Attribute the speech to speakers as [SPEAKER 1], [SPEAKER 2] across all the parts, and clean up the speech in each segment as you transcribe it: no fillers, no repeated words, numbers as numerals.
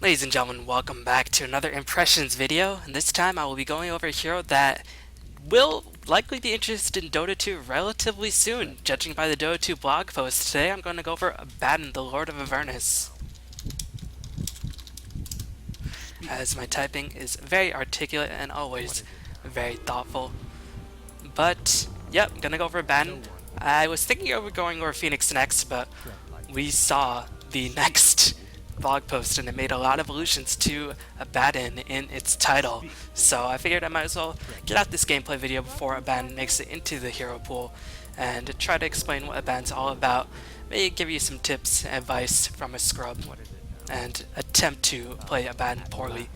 [SPEAKER 1] Ladies and gentlemen, welcome back to another impressions video, and this time I will be going over a hero that will likely be interested in Dota 2 relatively soon, judging by the Dota 2 blog post. Today I'm going to go over Abaddon, the Lord of Avernus, as my typing is very articulate and always very thoughtful. But, yep, I'm going to go over Abaddon. I was thinking of going over Phoenix next, but we saw the next blog post and it made a lot of allusions to Abaddon in its title, so I figured I might as well get out this gameplay video before Abaddon makes it into the hero pool and try to explain what Abaddon's all about, maybe give you some tips and advice from a scrub, and attempt to play Abaddon poorly.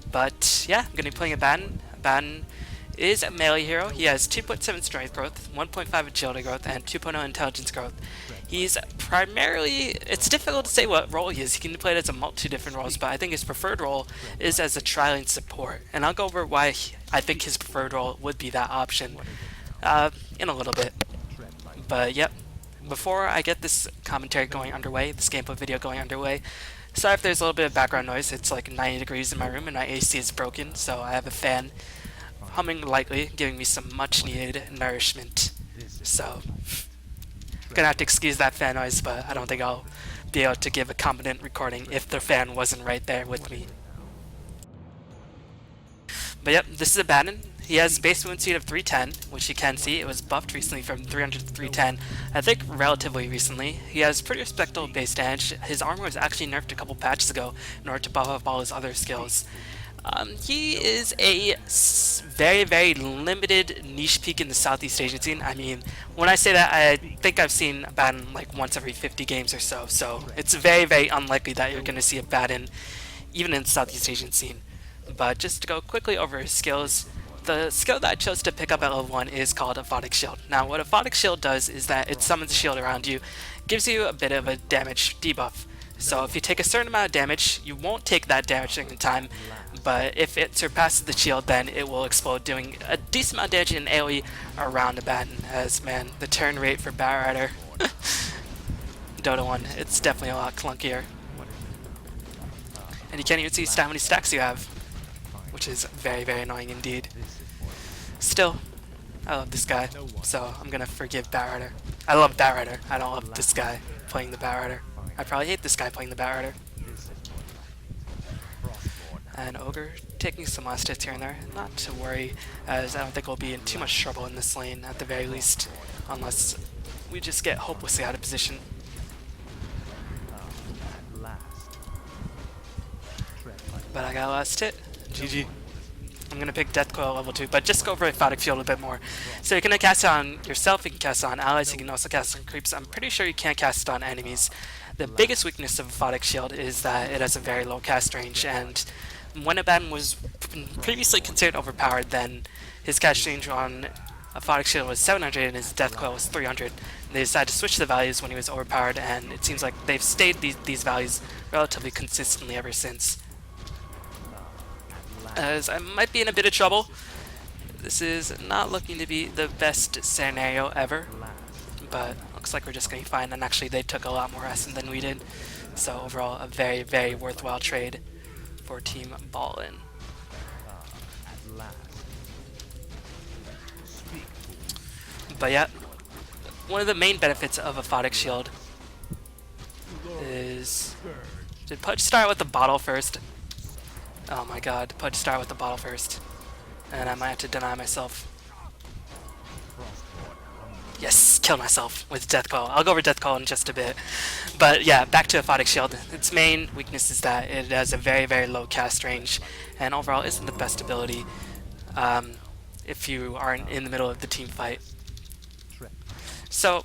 [SPEAKER 1] But yeah, I'm going to be playing Abaddon. Abaddon is a melee hero. He has 2.7 strength growth, 1.5 agility growth, and 2.0 intelligence growth. He's primarily, it's difficult to say what role he is. He can play it as a multitude of different roles, but I think his preferred role is as a tri-lane support. And I'll go over why I think his preferred role would be that option in a little bit. But yep, before I get this commentary going underway, this gameplay video going underway, sorry if there's a little bit of background noise. It's like 90 degrees in my room and my AC is broken, so I have a fan humming lightly, giving me some much needed nourishment. So gonna have to excuse that fan noise, but I don't think I'll be able to give a competent recording if the fan wasn't right there with me. But yep, this is Abaddon. He has base movement speed of 310, which you can see. It was buffed recently from 300 to 310, I think relatively recently. He has pretty respectable base damage. His armor was actually nerfed a couple patches ago in order to buff up all his other skills. He is a very limited niche peak in the Southeast Asian scene. I mean, when I say that, I think I've seen Abaddon like once every 50 games or so, so it's very unlikely that you're going to see Abaddon even in the Southeast Asian scene. But just to go quickly over his skills, the skill that I chose to pick up at level 1 is called Aphotic Shield. Now, what Aphotic Shield does is that it summons a shield around you, gives you a bit of a damage debuff. So if you take a certain amount of damage, you won't take that damage in time, but if it surpasses the shield, then it will explode, doing a decent amount of damage in AoE around Abaddon. As man, the turn rate for Batrider Dota 1, it's definitely a lot clunkier. And you can't even see how many stacks you have, which is very annoying indeed. Still, I love this guy, so I'm gonna forgive Batrider. I love Batrider. I don't love this guy playing the Batrider. I probably hate this guy playing the Batrider. And Ogre taking some last hits here and there. Not to worry, as I don't think we'll be in too much trouble in this lane at the very least, unless we just get hopelessly out of position. But I got a last hit. GG. I'm gonna pick Death Coil level 2, but just go over Aphotic Shield a bit more. So you can cast it on yourself, you can cast it on allies, you can also cast it on creeps. I'm pretty sure you can't cast it on enemies. The biggest weakness of Aphotic Shield is that it has a very low cast range, and when Abaddon was previously considered overpowered, then his cast range on Aphotic Shield was 700 and his Death Coil was 300. They decided to switch the values when he was overpowered, and it seems like they've stayed these values relatively consistently ever since. As I might be in a bit of trouble. This is not looking to be the best scenario ever, but looks like we're just going to be fine, and actually they took a lot more S than we did, so overall a very worthwhile trade for Team Ballin. But yeah, one of the main benefits of Aphotic Shield is... Did Pudge start with the bottle first? Oh my god, Pudge start with the bottle first. And I might have to deny myself. Yes, kill myself with Death Coil. I'll go over Death Coil in just a bit. But yeah, back to Aphotic Shield. Its main weakness is that it has a very low cast range, and overall isn't the best ability if you aren't in the middle of the team fight. So,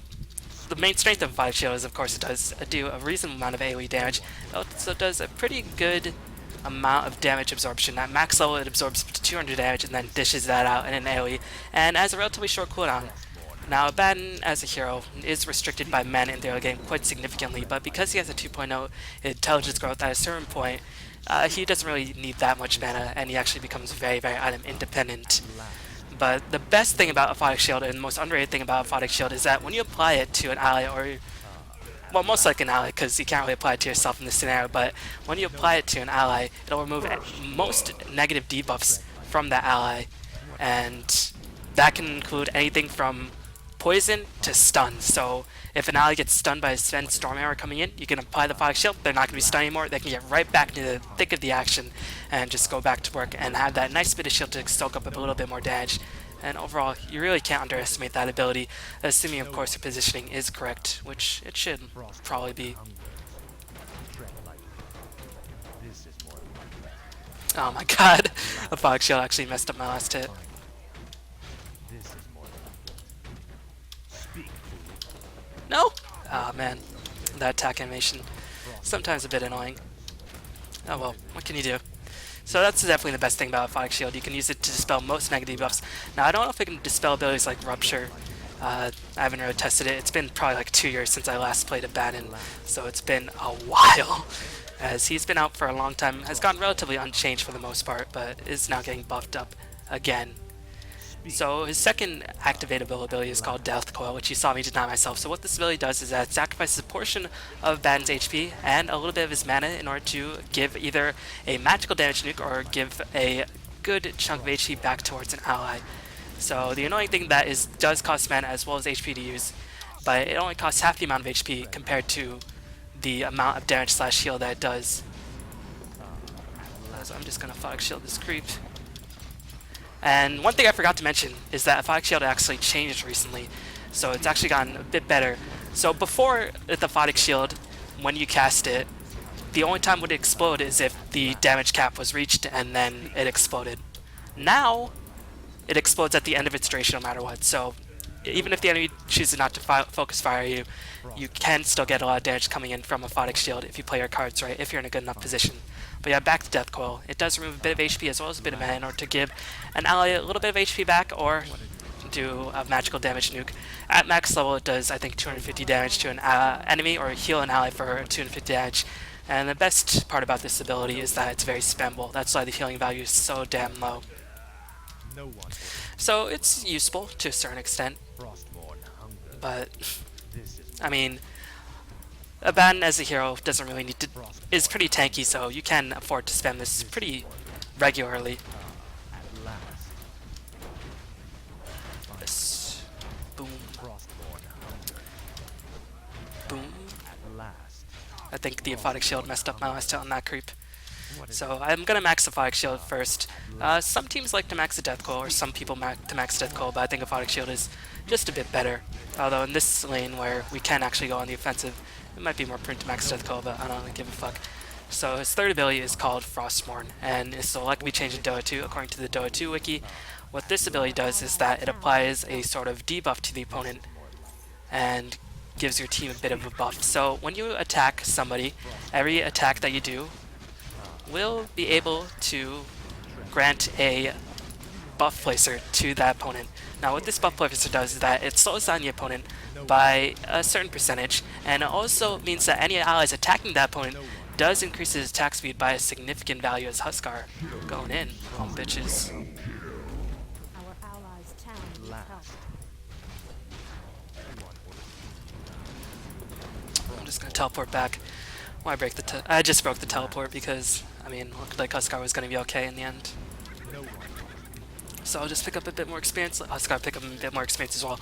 [SPEAKER 1] the main strength of Aphotic Shield is, of course, it does do a reasonable amount of AoE damage. It also does a pretty good amount of damage absorption. At max level, it absorbs up to 200 damage and then dishes that out in an AoE, and has a relatively short cooldown. Now, Abaddon, as a hero, is restricted by mana in the early game quite significantly, but because he has a 2.0 intelligence growth at a certain point, he doesn't really need that much mana, and he actually becomes very item independent. But the best thing about Aphotic Shield, and the most underrated thing about Aphotic Shield, is that when you apply it to an ally or well, most like an ally, because you can't really apply it to yourself in this scenario, but when you apply it to an ally, it'll remove most negative debuffs from that ally, and that can include anything from poison to stun. So if an ally gets stunned by a Sven Storm Arrow coming in, you can apply the Aphotic Shield, they're not going to be stunned anymore, they can get right back into the thick of the action and just go back to work and have that nice bit of shield to soak up a little bit more damage. And overall, you really can't underestimate that ability, assuming of course your positioning is correct, which it should probably be. Oh my god, Aphotic Shield actually messed up my last hit. No! Ah man, that attack animation, sometimes a bit annoying. Oh well, what can you do? So that's definitely the best thing about Aphotic Shield. You can use it to dispel most negative buffs. Now I don't know if it can dispel abilities like Rupture. I haven't really tested it. It's been probably like 2 years since I last played Abaddon, so it's been a while. As he's been out for a long time, has gotten relatively unchanged for the most part, but is now getting buffed up again. So his second activatable ability is called Death Coil, which you saw me deny myself. So what this ability does is that it sacrifices a portion of Abaddon's HP and a little bit of his mana in order to give either a magical damage nuke or give a good chunk of HP back towards an ally. So the annoying thing that is does cost mana as well as HP to use, but it only costs half the amount of HP compared to the amount of damage slash heal that it does. So I'm just gonna Aphotic Shield this creep. And one thing I forgot to mention is that Aphotic Shield actually changed recently, so it's actually gotten a bit better. So before with Aphotic Shield, when you cast it, the only time it would explode is if the damage cap was reached and then it exploded. Now, it explodes at the end of its duration no matter what, so even if the enemy chooses not to focus fire you, you can still get a lot of damage coming in from Aphotic Shield if you play your cards right, if you're in a good enough position. But yeah, back to Death Coil. It does remove a bit of HP as well as a bit of mana in order to give an ally a little bit of HP back or do a magical damage nuke. At max level it does, I think, 250 damage to an enemy or heal an ally for 250 damage. And the best part about this ability is that it's very spammable. That's why the healing value is so damn low. So it's useful to a certain extent, but I mean, Abaddon as a hero doesn't really need to, is pretty tanky, so you can afford to spam this pretty regularly. Yes. Boom. Boom. I think the Aphotic Shield messed up my last hit on that creep. So I'm gonna max Aphotic Shield first. Some teams like to max the Death Coil, or some people to max Death Coil, but I think Aphotic Shield is just a bit better. Although in this lane where we can actually go on the offensive, it might be more prudent to max Death Coil, but I don't really give a fuck. So his third ability is called Frostmourne, and is so likely to be changed in Dota 2 according to the Dota 2 wiki. What this ability does is that it applies a sort of debuff to the opponent and gives your team a bit of a buff. So when you attack somebody, every attack that you do will be able to grant a buff placer to that opponent. Now what this buff placer does is that it slows down the opponent by a certain percentage, and it also means that any allies attacking that opponent does increase his attack speed by a significant value, as Huskar going in on bitches. I'm just gonna teleport back. Why break the I just broke the teleport because, I mean, looked like Huskar was gonna be okay in the end. So I'll just pick up a bit more experience. Huskar pick up a bit more experience as well.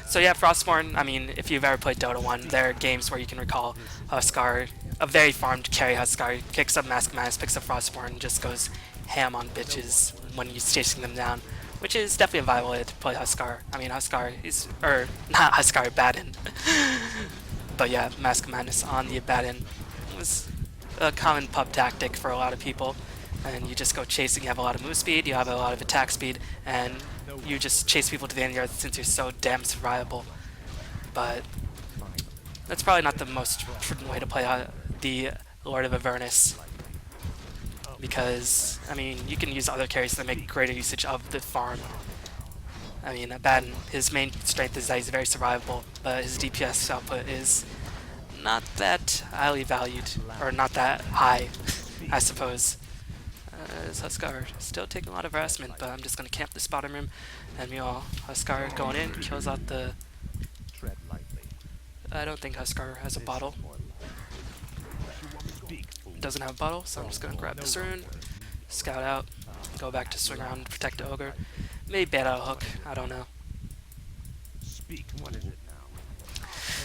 [SPEAKER 1] So yeah, Frostmourne, I mean, if you've ever played Dota 1, there are games where you can recall Huskar, a very farmed carry Huskar, picks up Mask Madness, picks up Frostmourne, and just goes ham on bitches when he's chasing them down, which is definitely a viable way to play Huskar. I mean, Huskar is, or not Huskar, Abaddon. But yeah, Mask Madness on the Abaddon was a common pub tactic for a lot of people. And you just go chasing, you have a lot of move speed, you have a lot of attack speed, and you just chase people to the end of the yard since you're so damn survivable. But that's probably not the most prudent way to play the Lord of Avernus. Because, I mean, you can use other carries that make greater usage of the farm. I mean, Abaddon, his main strength is that he's very survivable, but his DPS output is not that highly valued, or not that high, I suppose. Huskar still taking a lot of harassment, but I'm just going to camp this bottom room, and meanwhile, Huskar going in, kills out the I don't think Huskar has a bottle. Doesn't have a bottle, so I'm just gonna grab this rune, scout out, go back to swing around and protect the ogre. Maybe bait out a hook, I don't know.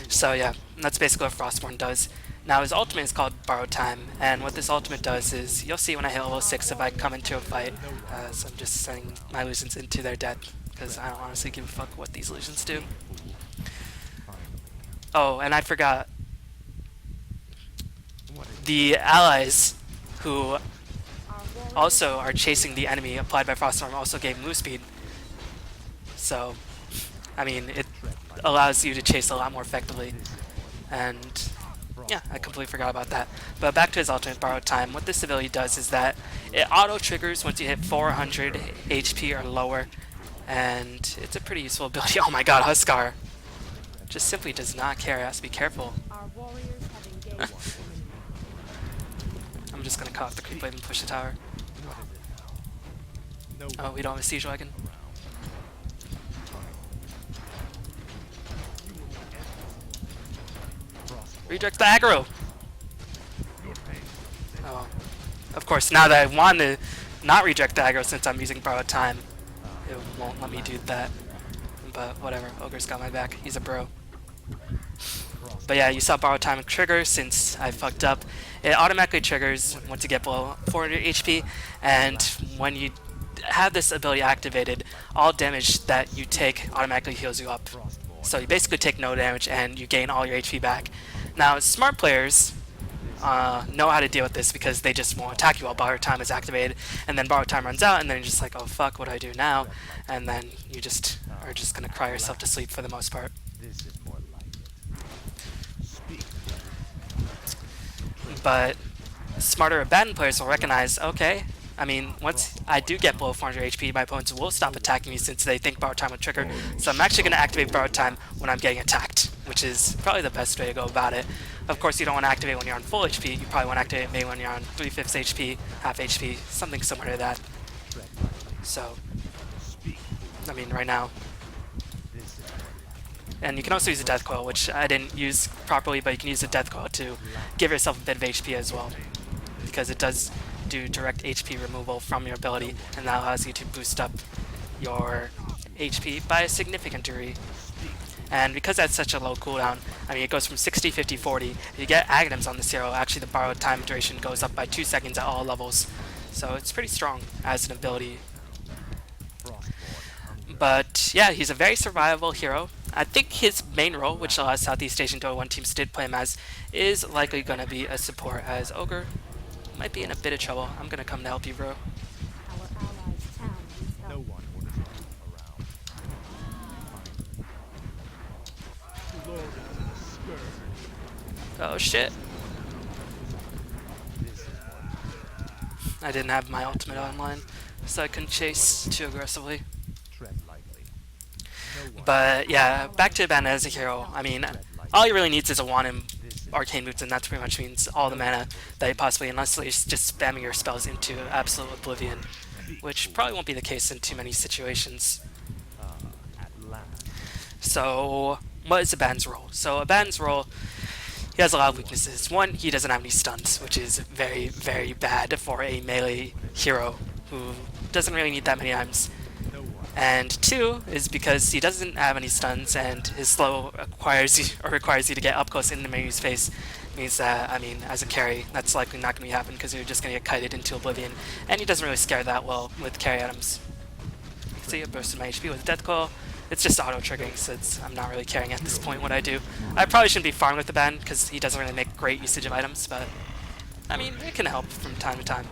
[SPEAKER 1] So yeah, that's basically what Frostmourne does. Now his ultimate is called Borrowed Time, and what this ultimate does is, you'll see when I hit level 6 if I come into a fight, so I'm just sending my illusions into their death, because I don't honestly give a fuck what these illusions do. Oh, and I forgot, the allies who also are chasing the enemy applied by Frostmourne also gave move speed, so, I mean, it allows you to chase a lot more effectively, and yeah, I completely forgot about that. But back to his ultimate, Borrowed Time. What this ability does is that it auto-triggers once you hit 400 HP or lower, and it's a pretty useful ability. Oh my god, Huskar! Just simply does not care, has to be careful. I'm just gonna cut off the creep wave and push the tower. Oh, we don't have a siege wagon. Reject the aggro! Oh. Of course, now that I want to not reject the aggro since I'm using Borrowed Time, it won't let me do that. But whatever, Ogre's got my back. He's a bro. But yeah, you saw Borrowed Time trigger since I fucked up. It automatically triggers once you get below 400 HP, and when you have this ability activated, all damage that you take automatically heals you up. So you basically take no damage and you gain all your HP back. Now, smart players know how to deal with this because they just won't attack you while Borrowed Time is activated, and then Borrowed Time runs out, and then you're just like, oh fuck, what do I do now? And then you just are just gonna cry yourself to sleep for the most part. But smarter Abaddon players will recognize, okay, I mean, once I do get below 400 HP, my opponents will stop attacking me since they think Borrowed Time will trigger. So I'm actually going to activate Borrowed Time when I'm getting attacked, which is probably the best way to go about it. Of course, you don't want to activate when you're on full HP. You probably want to activate maybe when you're on 3/5 HP, half HP, something similar to that. So, I mean, right now. And you can also use a Death Coil, which I didn't use properly, but you can use a Death Coil to give yourself a bit of HP as well, because it does do direct HP removal from your ability, and that allows you to boost up your HP by a significant degree. And because that's such a low cooldown, I mean, it goes from 60, 50, 40. If you get Aghanims on the hero, actually the Borrowed Time duration goes up by 2 seconds at all levels. So it's pretty strong as an ability. But yeah, he's a very survivable hero. I think his main role, which a lot of Southeast Asian Dota 1 teams did play him as, is likely going to be a support, as Ogre might be in a bit of trouble. I'm going to come to help you, bro. Oh shit. I didn't have my ultimate online, so I couldn't chase too aggressively. But yeah, back to Abaddon as a hero. I mean, all he really needs is a wand and arcane boots, and that pretty much means all the mana that he possibly, unless you're just spamming your spells into absolute oblivion, which probably won't be the case in too many situations. So, what is Abaddon's role? So Abaddon's role, he has a lot of weaknesses. One, he doesn't have any stuns, which is very, very bad for a melee hero who doesn't really need that many items. And two is because he doesn't have any stuns, and his slow requires you to get up close in the enemy's face. Means that, I mean, as a carry, that's likely not going to happen because you're just going to get kited into oblivion. And he doesn't really scare that well with carry items. You can see I boosted my HP with Death Coil. It's just auto-triggering, so I'm not really caring at this point what I do. I probably shouldn't be farming with the Abaddon because he doesn't really make great usage of items, but I mean, it can help from time to time.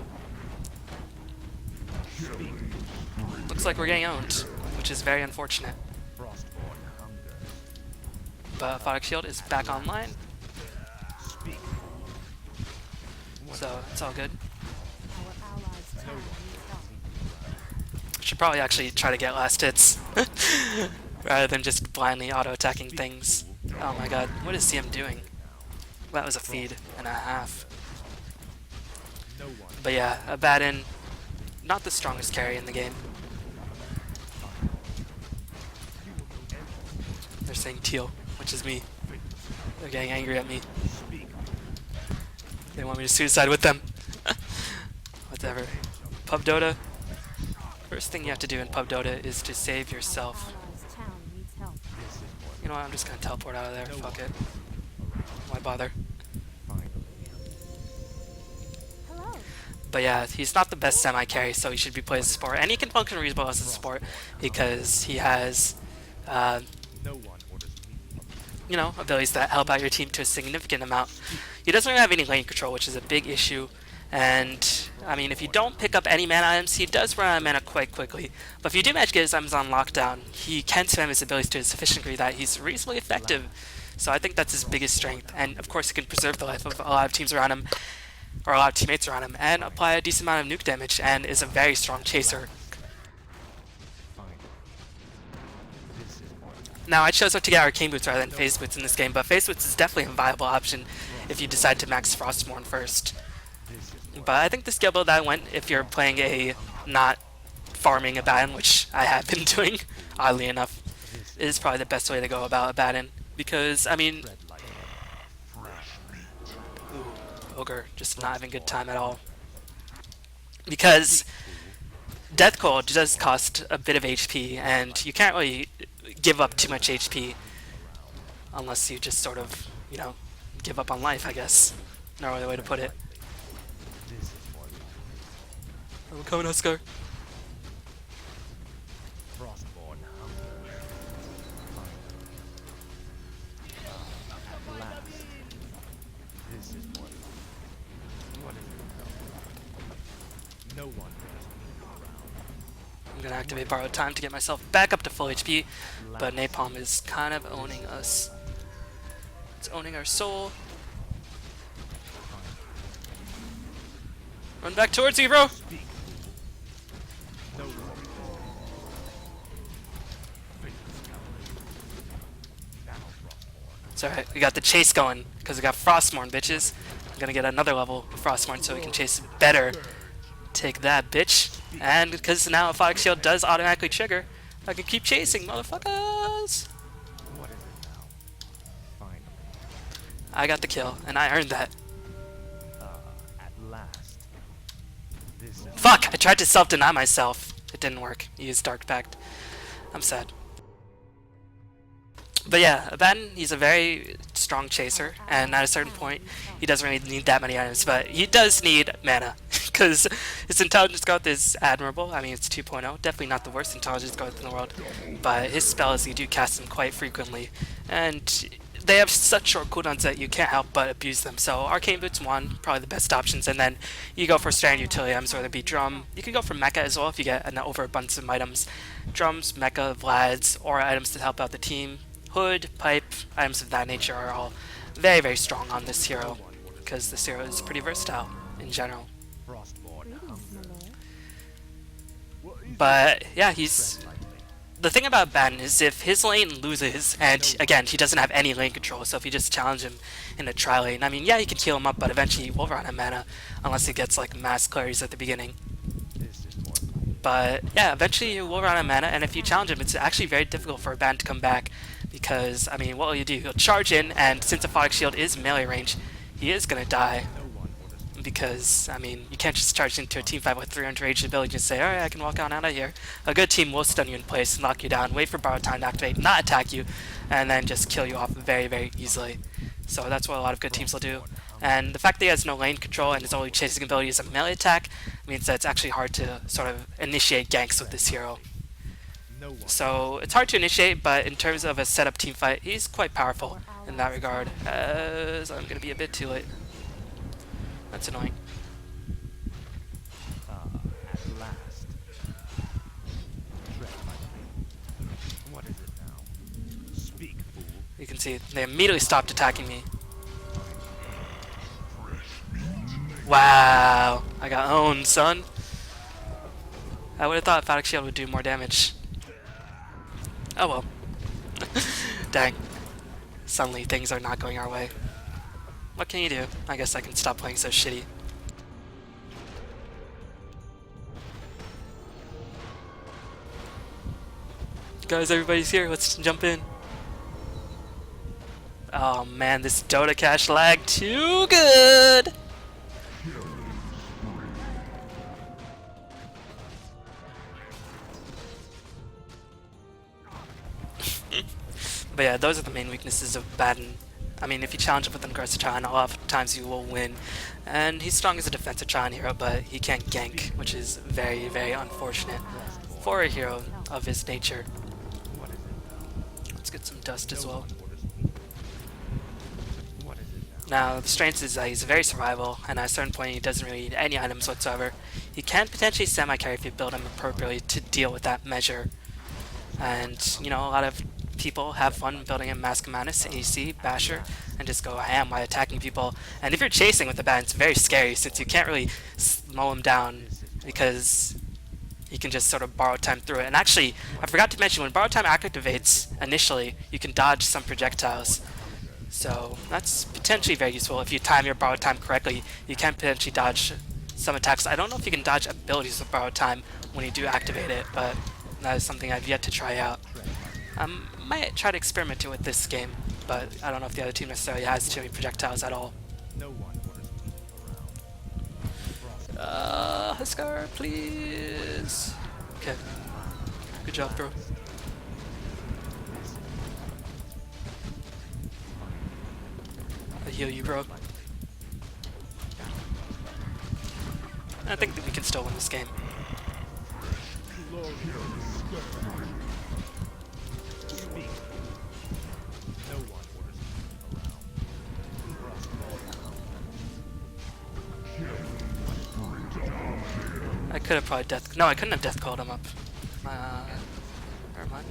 [SPEAKER 1] Looks like we're getting owned, which is very unfortunate. But Aphotic Shield is back online, so it's all good. Should probably actually try to get last hits rather than just blindly auto-attacking things. Oh my god, what is CM doing? That was a feed and a half. But yeah, Abaddon, not the strongest carry in the game. They're saying teal, which is me. They're getting angry at me. They want me to suicide with them. Whatever. Pub Dota. First thing you have to do in Pub Dota is to save yourself. You know what, I'm just gonna teleport out of there. Fuck it. Why bother? But yeah, he's not the best semi-carry, so he should be played as a support. And he can function reasonable as a support because he has, you know, abilities that help out your team to a significant amount. He doesn't really have any lane control, which is a big issue. And, I mean, if you don't pick up any mana items, he does run out of mana quite quickly. But if you do manage to get his items on lockdown, he can spam his abilities to a sufficient degree that he's reasonably effective. So I think that's his biggest strength. And, of course, he can preserve the life of a lot of teams around him, or a lot of teammates around him, and apply a decent amount of nuke damage, and is a very strong chaser. Now, I chose to get Arcane Boots rather than Phase Boots in this game, but Phase Boots is definitely a viable option if you decide to max Frostmourne first. But I think the skill build that went, if you're playing a not farming Abaddon, which I have been doing, oddly enough, is probably the best way to go about Abaddon. Because, I mean... Ooh, Ogre, just not having a good time at all. Because Death Coil does cost a bit of HP, and you can't really give up too much HP unless you just sort of, you know, give up on life, I guess. No other way to put it. I'm coming, Husker.
[SPEAKER 2] Frostmourne. This is what is it? No one.
[SPEAKER 1] I'm gonna activate Borrowed Time to get myself back up to full HP, but Napalm is kind of owning us. It's owning our soul. Run back towards you, bro! It's alright, we got the chase going, because we got Frostmourne, bitches. I'm gonna get another level of Frostmourne so we can chase better. Take that, bitch. And because now Aphotic Shield does automatically trigger, I can keep chasing, motherfuckers!
[SPEAKER 2] What is it now? Finally.
[SPEAKER 1] I got the kill, and I earned that.
[SPEAKER 2] At last. This is
[SPEAKER 1] Fuck! I tried to self-deny myself. It didn't work. He used Dark Pact. I'm sad. But yeah, Abaddon, he's a very strong chaser, and at a certain point, he doesn't really need that many items, but he does need mana, because his intelligence growth is admirable. I mean, it's 2.0, definitely not the worst intelligence growth in the world, but his spells, you do cast them quite frequently, and they have such short cooldowns that you can't help but abuse them. So Arcane Boots 1, probably the best options, and then you go for standard utility items, whether it be Drum. You can go for Mecha as well if you get an overabundance of items. Drums, Mecha, Vlads, or items to help out the team. Hood, Pipe, items of that nature are all very, very strong on this hero, because this hero is pretty versatile in general. But yeah, the thing about Abaddon is if his lane loses, and again, he doesn't have any lane control, so if you just challenge him in a tri-lane, I mean, yeah, you can heal him up, but eventually he will run out of mana, unless he gets like mass claries at the beginning. But yeah, eventually he will run out of mana, and if you challenge him, it's actually very difficult for Abaddon to come back, because, I mean, what will you do? He'll charge in, and since Aphotic Shield is melee range, he is gonna die. Because, I mean, you can't just charge into a team fight with 300 rage ability and just say, alright, I can walk on out of here. A good team will stun you in place, knock you down, wait for borrowed time to activate, not attack you, and then just kill you off very, very easily. So that's what a lot of good teams will do. And the fact that he has no lane control and his only chasing ability is a melee attack means that it's actually hard to sort of initiate ganks with this hero. So it's hard to initiate, but in terms of a setup team fight, he's quite powerful in that regard. So I'm going to be a bit too late. That's annoying.
[SPEAKER 2] at last. What is it now? Speak, fool.
[SPEAKER 1] You can see they immediately stopped attacking me. Wow, I got owned, son. I would have thought Aphotic Shield would do more damage. Oh well. Dang. Suddenly things are not going our way. What can you do? I guess I can stop playing so shitty. Guys, everybody's here. Let's jump in. Oh man, this Dota cache lag too good! But yeah, those are the main weaknesses of Abaddon. I mean, if you challenge him with an aggressive Tron, a lot of times you will win. And he's strong as a defensive Tron hero, but he can't gank, which is very, very unfortunate for a hero of his nature. Let's get some dust as well. Now, the strength is that he's very survival, and at a certain point he doesn't really need any items whatsoever. He can potentially semi-carry if you build him appropriately to deal with that measure. And, you know, a lot of people have fun building a Mask of Madness, AC, Basher, and just go ham while attacking people. And if you're chasing with the Abaddon, it's very scary since you can't really slow him down because you can just sort of borrow time through it. And actually, I forgot to mention, when borrow time activates initially, you can dodge some projectiles. So that's potentially very useful. If you time your borrow time correctly, you can potentially dodge some attacks. I don't know if you can dodge abilities with borrow time when you do activate it, but that is something I've yet to try out. I might try to experiment with this game, but I don't know if the other team necessarily has too many projectiles at all. Huskar, please. Okay. Good job, bro. I heal you, bro. I think that we can still win this game. I could have probably No, I couldn't have death called him up. Never mind.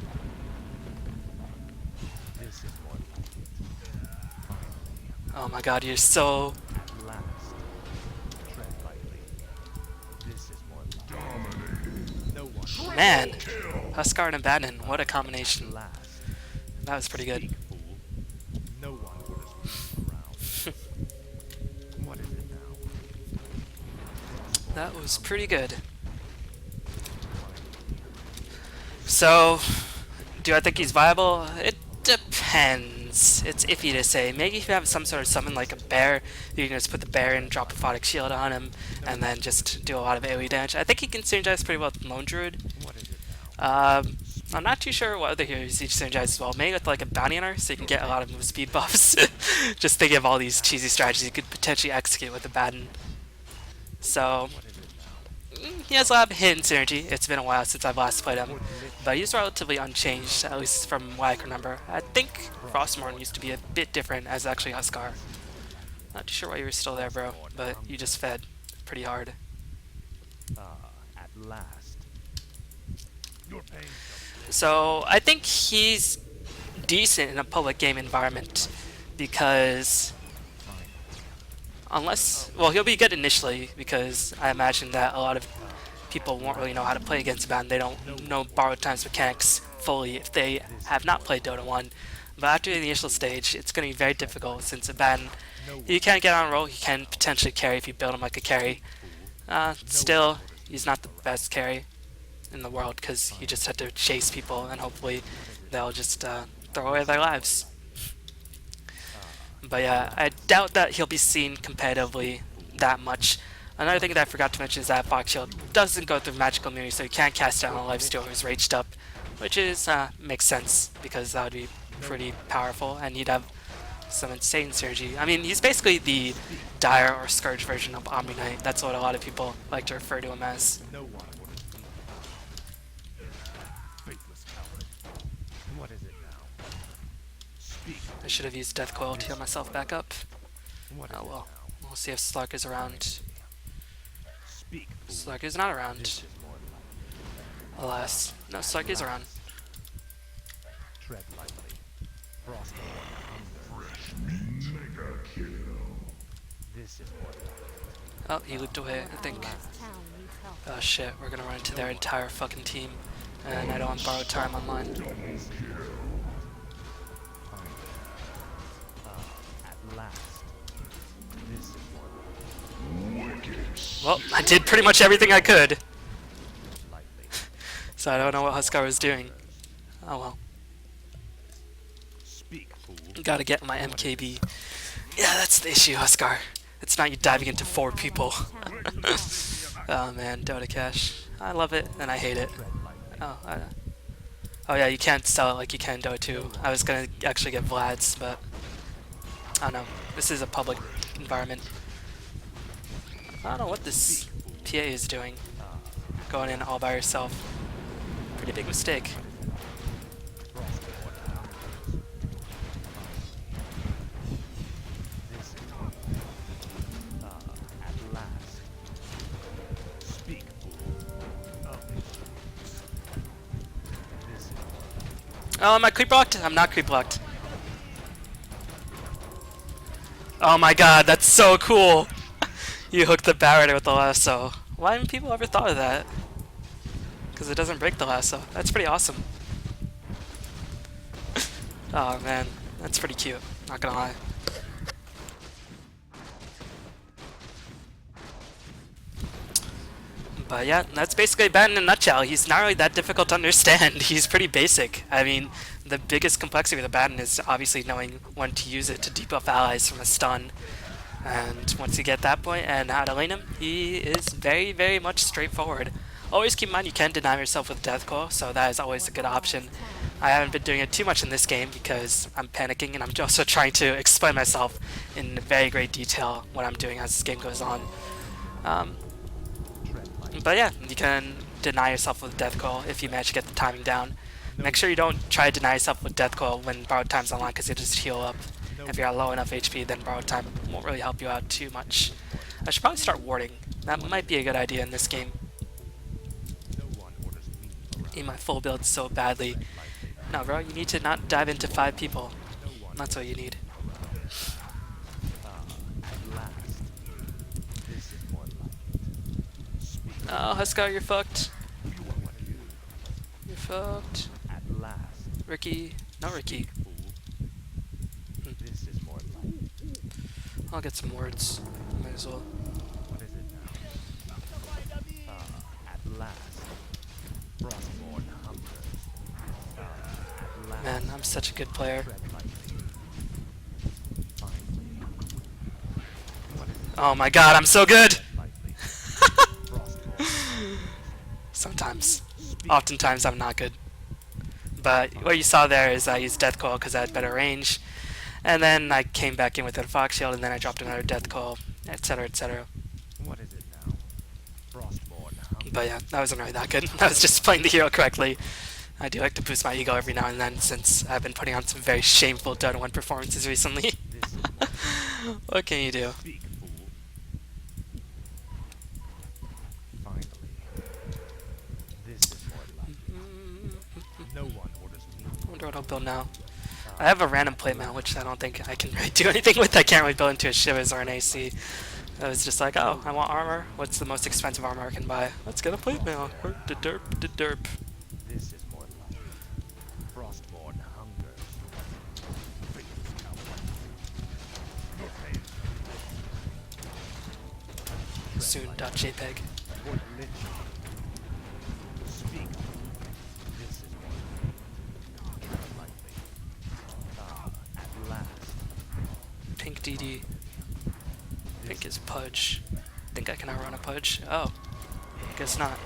[SPEAKER 1] Oh my god, you're so... Man! Huskar and Abaddon, what a combination. That was pretty good. That was pretty good. So, do I think he's viable? It depends. It's iffy to say. Maybe if you have some sort of summon like a bear, you can just put the bear in, drop Aphotic Shield on him, and then just do a lot of AoE damage. I think he can synergize pretty well with Lone Druid. I'm not too sure what other heroes he synergizes as well. Maybe with like a Bounty Hunter, so you can get a lot of move speed buffs. Just thinking of all these cheesy strategies you could potentially execute with Abaddon. So, he has a lot of hidden synergy. It's been a while since I've last played him, but he's relatively unchanged, at least from what I can remember. I think Frostmourne used to be a bit different as actually Huskar. Not too sure why you were still there, bro, but you just fed pretty hard.
[SPEAKER 2] At last.
[SPEAKER 1] So, I think he's decent in a public game environment, because... Unless, well, he'll be good initially, because I imagine that a lot of people won't really know how to play against Abaddon. They don't know borrowed times mechanics fully if they have not played Dota 1. But after the initial stage, it's going to be very difficult, since Abaddon, you can get on a roll, he can potentially carry if you build him like a carry. Still, he's not the best carry in the world, because you just have to chase people, and hopefully they'll just throw away their lives. But yeah, I doubt that he'll be seen competitively that much. Another thing that I forgot to mention is that Aphotic Shield doesn't go through magical immunity, so you can't cast down a lifestealer who's raged up, which is makes sense, because that would be pretty powerful, and he'd have some insane synergy. I mean, he's basically the Dire or Scourge version of Omni Knight. That's what a lot of people like to refer to him as. I should have used Death Coil to heal myself back up. Oh well. We'll see if Slark is around. Slark is not around. Alas. No, Slark is around. Oh, he looped away, I think. Oh shit, we're gonna run into their entire fucking team. And I don't want borrowed time online. Well, I did pretty much everything I could. So I don't know what Huskar was doing. Oh well. Gotta get my MKB. Yeah, that's the issue, Huskar. It's not you diving into 4 people. Oh man, Dota Cash. I love it and I hate it. Oh, oh yeah, you can't sell it like you can Dota 2. I was gonna actually get Vlad's, but I don't know. This is a public environment. I don't know what this PA is doing. Going in all by herself. Pretty big mistake. Oh, am I creep blocked? I'm not creep blocked. Oh my god, that's so cool! You hook the Barret with the lasso. Why haven't people ever thought of that? Because it doesn't break the lasso. That's pretty awesome. Oh man, that's pretty cute. Not gonna lie. But yeah, that's basically Abaddon in a nutshell. He's not really that difficult to understand. He's pretty basic. I mean, the biggest complexity with Abaddon is obviously knowing when to use it to debuff allies from a stun. And once you get that point and how to lane him, he is very, very much straightforward. Always keep in mind you can deny yourself with Death Coil, so that is always a good option. I haven't been doing it too much in this game because I'm panicking and I'm also trying to explain myself in very great detail what I'm doing as this game goes on. But yeah, you can deny yourself with Death Coil if you manage to get the timing down. Make sure you don't try to deny yourself with Death Coil when Borrowed Time's online because you just heal up. If you're at low enough HP, then Borrowed Time won't really help you out too much. I should probably start warding. That might be a good idea in this game. Need my full build so badly. No, bro, you need to not dive into 5 people. That's what you need. Oh, Huskar, you're fucked. You're fucked. Ricky. No, Ricky. I'll get some words. Might as well. Man, I'm such a good player. Oh my god, I'm so good! Sometimes. Oftentimes I'm not good. But what you saw there is I used Death Coil because I had better range. And then I came back in with a Aphotic Shield, and then I dropped another Death Coil, etc., etc. But yeah, that wasn't really that good. I was just playing the hero correctly. I do like to boost my ego every now and then, since I've been putting on some very shameful Dota 1 performances recently. What can you do? I wonder what I'll build now. I have a random plate mail, which I don't think I can really do anything with. I can't really build into a Shivers or an AC. I was just like, oh, I want armor. What's the most expensive armor I can buy? Let's get a plate mail. Da derp, da derp. Soon.jpg. Pink DD. Pink is Pudge. Think I can outrun a Pudge? Oh. Guess not.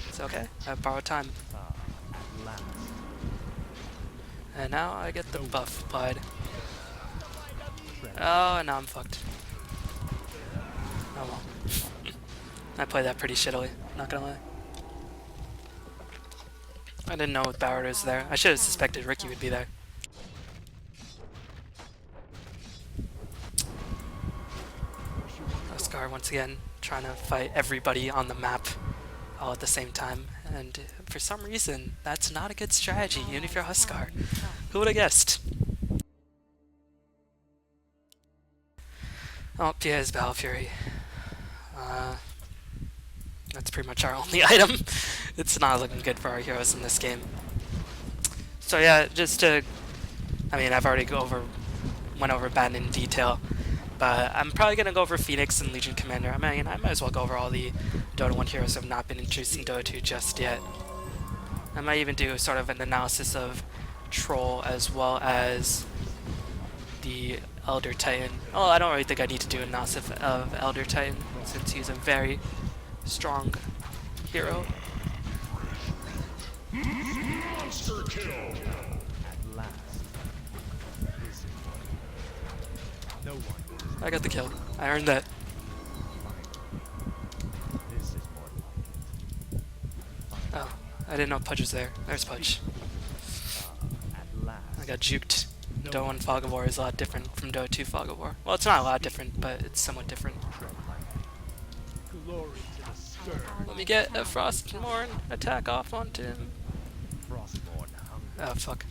[SPEAKER 1] It's okay. I have Borrowed Time. And now I get the buff applied. Oh, and now I'm fucked. Oh well. I played that pretty shittily, not gonna lie. I didn't know Barret was there. I should have suspected Ricky would be there. Huskar once again trying to fight everybody on the map all at the same time, and for some reason that's not a good strategy, even if you're Huskar. Who would have guessed? Oh, Pierre's Battle Fury. That's pretty much our only item. It's not looking good for our heroes in this game. So yeah, just to... I mean, I've already went over Abaddon in detail, but I'm probably going to go over Phoenix and Legion Commander. I mean, I might as well go over all the Dota 1 heroes who have not been introduced in Dota 2 just yet. I might even do sort of an analysis of Troll as well as the Elder Titan. Oh, I don't really think I need to do a Nasif of Elder Titan since he's a very strong hero.
[SPEAKER 3] Monster kill.
[SPEAKER 2] At last. This is what no one
[SPEAKER 1] I got the kill. I earned that.
[SPEAKER 2] this is more like it.
[SPEAKER 1] Oh, I didn't know Pudge was there. There's Pudge.
[SPEAKER 2] At last.
[SPEAKER 1] I got juked. Dota 1 Fog of War is a lot different from Dota 2 Fog of War. Well, it's not a lot different, but it's somewhat different.
[SPEAKER 2] Glory to the stern.
[SPEAKER 1] Let me get a Frostmourne attack off onto him.
[SPEAKER 2] Frostmourne hunger.
[SPEAKER 1] Oh, fuck.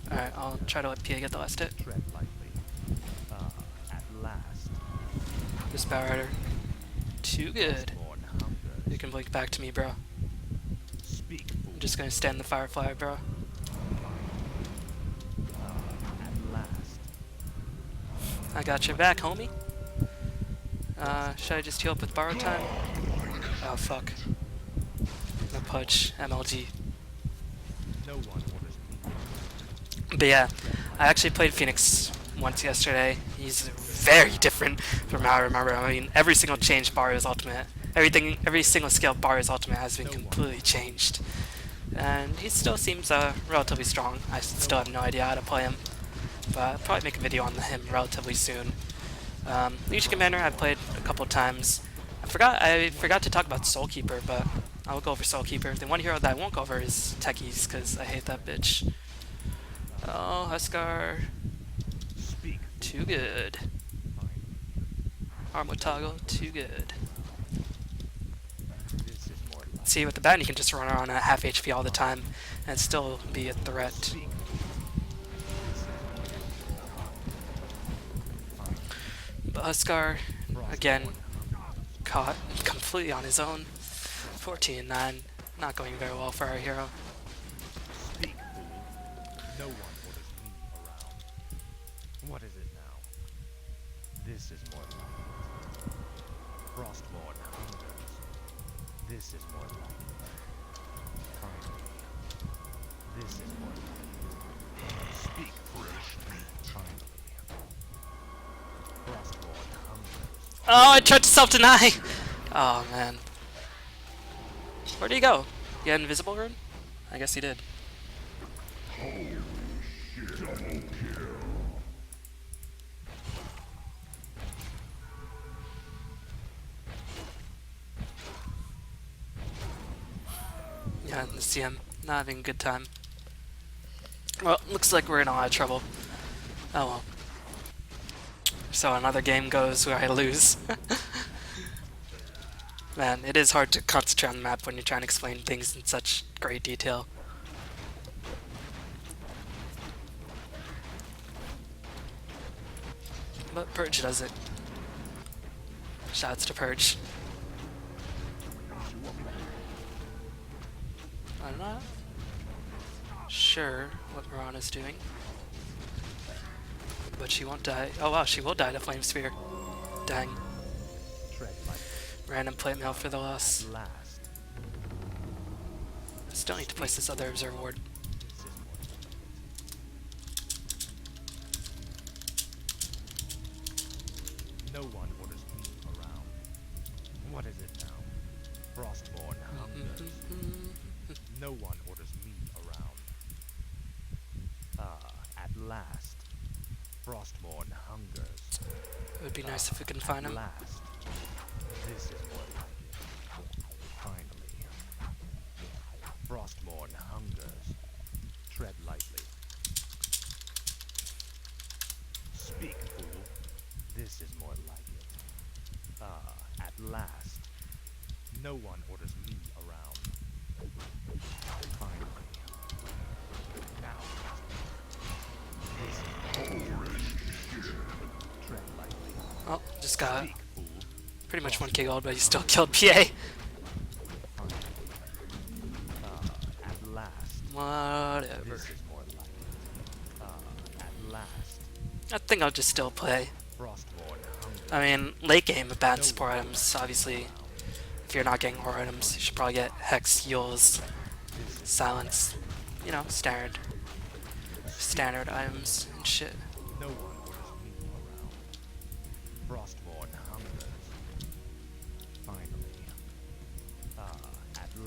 [SPEAKER 1] Alright, I'll try to let PA get the last hit.
[SPEAKER 2] Tread lightly. At last.
[SPEAKER 1] This Bow Rider. Too good.
[SPEAKER 2] Frostmourne hunger.
[SPEAKER 1] You can blink back to me, bro.
[SPEAKER 2] Speak, fool.
[SPEAKER 1] I'm just gonna stand the Firefly, bro.
[SPEAKER 2] At last.
[SPEAKER 1] I got your back, homie. Should I just heal up with borrow time? Oh, fuck. No Pudge. MLG.
[SPEAKER 2] No one orders me.
[SPEAKER 1] But yeah, I actually played Phoenix once yesterday. He's very different from how I remember. I mean, every single change bar is ultimate. Every single skill bar is ultimate has been completely changed. And he still seems relatively strong. I still have no idea how to play him. But I'll probably make a video on him relatively soon. Legion Commander I've played a couple times. I forgot to talk about Soulkeeper, but I'll go over Soulkeeper. The one hero that I won't go over is Techies, because I hate that bitch. Oh, Huskar.
[SPEAKER 2] Speak.
[SPEAKER 1] Too good. Armor Toggle, too good.
[SPEAKER 2] This is more like
[SPEAKER 1] See, with the Abaddon you can just run around at half HP all the time and still be a threat.
[SPEAKER 2] speak.
[SPEAKER 1] But Huskar, again, caught completely on his own. 14-9, not going very well for our hero.
[SPEAKER 2] Speak, fool. No one orders me around. What is it now? This is more like it. Frostmourne hungers. This is more like it. Finally. This is more like it. Speak, fresh meat. Finally. Frostmourne hungers.
[SPEAKER 1] Oh, I tried to self-deny! Oh, man. Where'd he go? He had invisible rune? I guess he did.
[SPEAKER 3] Double kill.
[SPEAKER 1] Yeah, the CM not having a good time. Well, looks like we're in a lot of trouble. Oh well. So another game goes where I lose. Man, it is hard to concentrate on the map when you're trying to explain things in such great detail. But Purge does it. Shouts to Purge. I'm not sure what Mirana's doing. But she won't die. Oh wow, she will die to Flame Sphere. Dang.
[SPEAKER 2] Tread like
[SPEAKER 1] Random plate mail for the loss.
[SPEAKER 2] at last.
[SPEAKER 1] I still need to place this other observer ward.
[SPEAKER 2] This is more like it. No one orders me around. What is it now? Frostmourne hungers. No one orders me around. At last. Frostmourne hungers.
[SPEAKER 1] It would be nice if we can find
[SPEAKER 2] At
[SPEAKER 1] him.
[SPEAKER 2] last. This is more like it. Finally. Frostmourne hungers. Tread lightly. Speak, fool. This is more like it. At last. No one orders me around. Finally. Now. Tread lightly.
[SPEAKER 1] Oh, just got
[SPEAKER 2] Speak, fool.
[SPEAKER 1] pretty much 1k gold, but he still killed PA.
[SPEAKER 2] At last.
[SPEAKER 1] Whatever.
[SPEAKER 2] This is more like it. At last.
[SPEAKER 1] I think I'll just still play.
[SPEAKER 2] Frostmourne hungers.
[SPEAKER 1] I mean, late game, bad support items, obviously. If you're not getting aura items, you should probably get Hex, Heals, Silence. You know, standard items and shit.
[SPEAKER 2] No one orders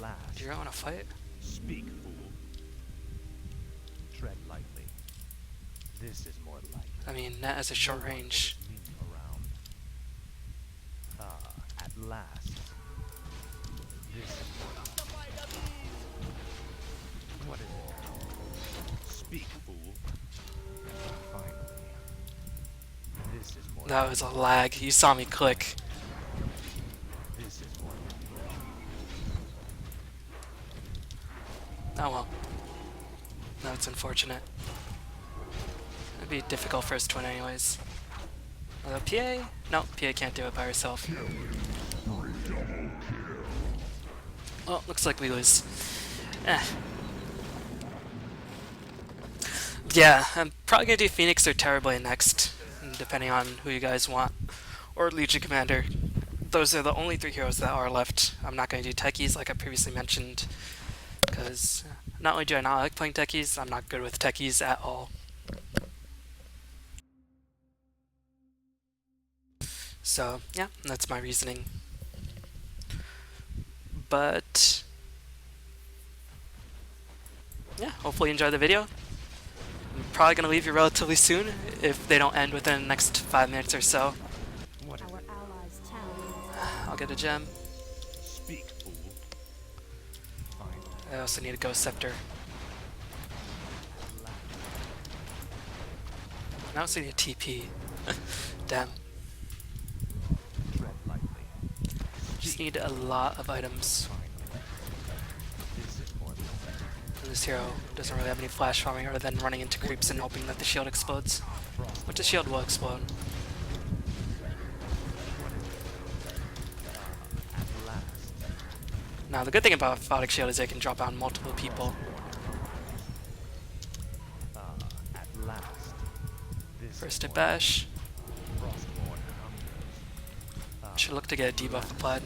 [SPEAKER 2] last.
[SPEAKER 1] Do you really want to fight?
[SPEAKER 2] Speak, fool. Tread lightly. This is more like
[SPEAKER 1] I mean, Net has a short
[SPEAKER 2] no one
[SPEAKER 1] range.
[SPEAKER 2] orders me around. At last. This is more like what is it now? Speak, fool. Finally. This is more
[SPEAKER 1] That was a lag. You saw me click.
[SPEAKER 2] This is more
[SPEAKER 1] Oh well. No, it's unfortunate. It'd be difficult for us to win anyways. Although PA? No, PA can't do it by herself. Oh, looks like we lose. Eh. Yeah, I'm probably gonna do Phoenix or Terrorblade next, depending on who you guys want. Or Legion Commander. Those are the only 3 heroes that are left. I'm not gonna do techies like I previously mentioned, because not only do I not like playing techies, I'm not good with techies at all. So, yeah, that's my reasoning. But, yeah, hopefully you enjoyed the video. I'm probably going to leave you relatively soon if they don't end within the next 5 minutes or so.
[SPEAKER 2] what is
[SPEAKER 4] Our
[SPEAKER 2] it?
[SPEAKER 4] allies' town.
[SPEAKER 1] I'll get a gem.
[SPEAKER 2] Speak, fool. Finally.
[SPEAKER 1] I also need a Ghost Scepter.
[SPEAKER 2] At last.
[SPEAKER 1] I also need a TP. Damn.
[SPEAKER 2] Tread lightly.
[SPEAKER 1] Just need a lot of items.
[SPEAKER 2] Finally. This is more like
[SPEAKER 1] And this hero doesn't really have any flash farming other than running into creeps and hoping that the shield explodes. Which the shield will explode.
[SPEAKER 2] at last.
[SPEAKER 1] Now the good thing about Aphotic Shield is it can drop on multiple people.
[SPEAKER 2] At last. This
[SPEAKER 1] First
[SPEAKER 2] is
[SPEAKER 1] to
[SPEAKER 2] more
[SPEAKER 1] bash.
[SPEAKER 2] Frostmourne hungers.
[SPEAKER 1] Should look to get a debuff applied.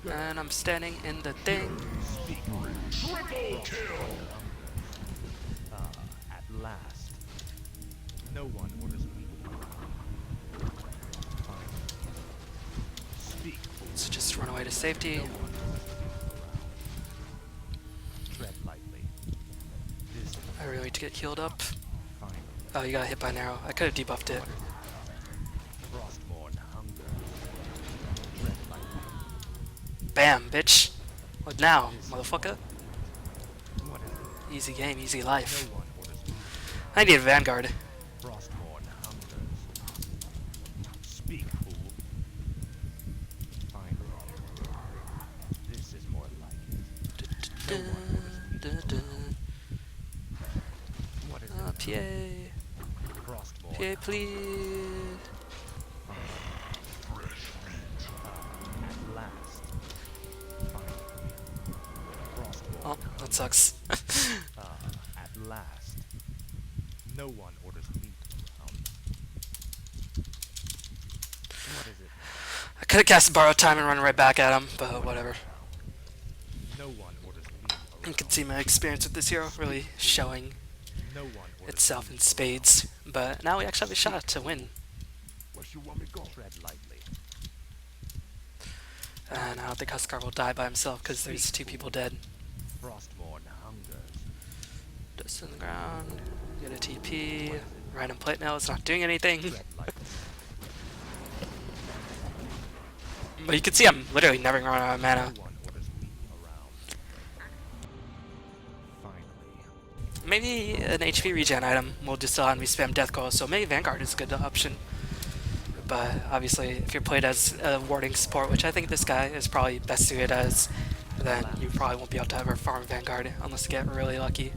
[SPEAKER 1] And I'm standing in the thing.
[SPEAKER 3] Triple kill!
[SPEAKER 2] At last. No one orders me. Finally. Speak, fool.
[SPEAKER 1] So just run away to safety.
[SPEAKER 2] No one orders me around. Tread lightly. This is
[SPEAKER 1] I really need to get healed up.
[SPEAKER 2] finally.
[SPEAKER 1] Oh, you got hit by an arrow. I could have debuffed it.
[SPEAKER 2] Frostmourne hunger. Tread lightly.
[SPEAKER 1] Bam, bitch. What now, motherfucker?
[SPEAKER 2] What is it?
[SPEAKER 1] Easy game, easy life.
[SPEAKER 2] No one orders me.
[SPEAKER 1] I need a Vanguard.
[SPEAKER 2] Frostmourne hungers. Speak, fool. Finally. This is more like it. What is it?
[SPEAKER 1] PA.
[SPEAKER 2] Frostmourne.
[SPEAKER 1] PA, please.
[SPEAKER 2] At last. Finally. Frostmourne.
[SPEAKER 1] Oh, that sucks.
[SPEAKER 2] At last. No one orders me around. What is it?
[SPEAKER 1] I could have cast Borrow Time and run right back at him, but whatever.
[SPEAKER 2] No one orders me
[SPEAKER 1] You
[SPEAKER 2] around.
[SPEAKER 1] can see my experience with this hero really showing
[SPEAKER 2] No one orders
[SPEAKER 1] itself
[SPEAKER 2] me
[SPEAKER 1] in spades. But now we actually have a shot to win.
[SPEAKER 2] Where you want me to go? Tread lightly.
[SPEAKER 1] And I don't think Huskar will die by himself because there's 2 people dead.
[SPEAKER 2] Frostmourne hungers.
[SPEAKER 1] Dust on the ground. Get a TP. Random plate mail is not doing anything.
[SPEAKER 2] Tread lightly.
[SPEAKER 1] But you can see I'm literally never running out of mana.
[SPEAKER 2] No one orders me around. Finally.
[SPEAKER 1] Maybe an HP regen item will just allow me to spam Death Coil, so maybe Vanguard is a good option. But obviously, if you're played as a warding support, which I think this guy is probably best suited as, then you probably won't be able to ever farm Vanguard unless you get really lucky.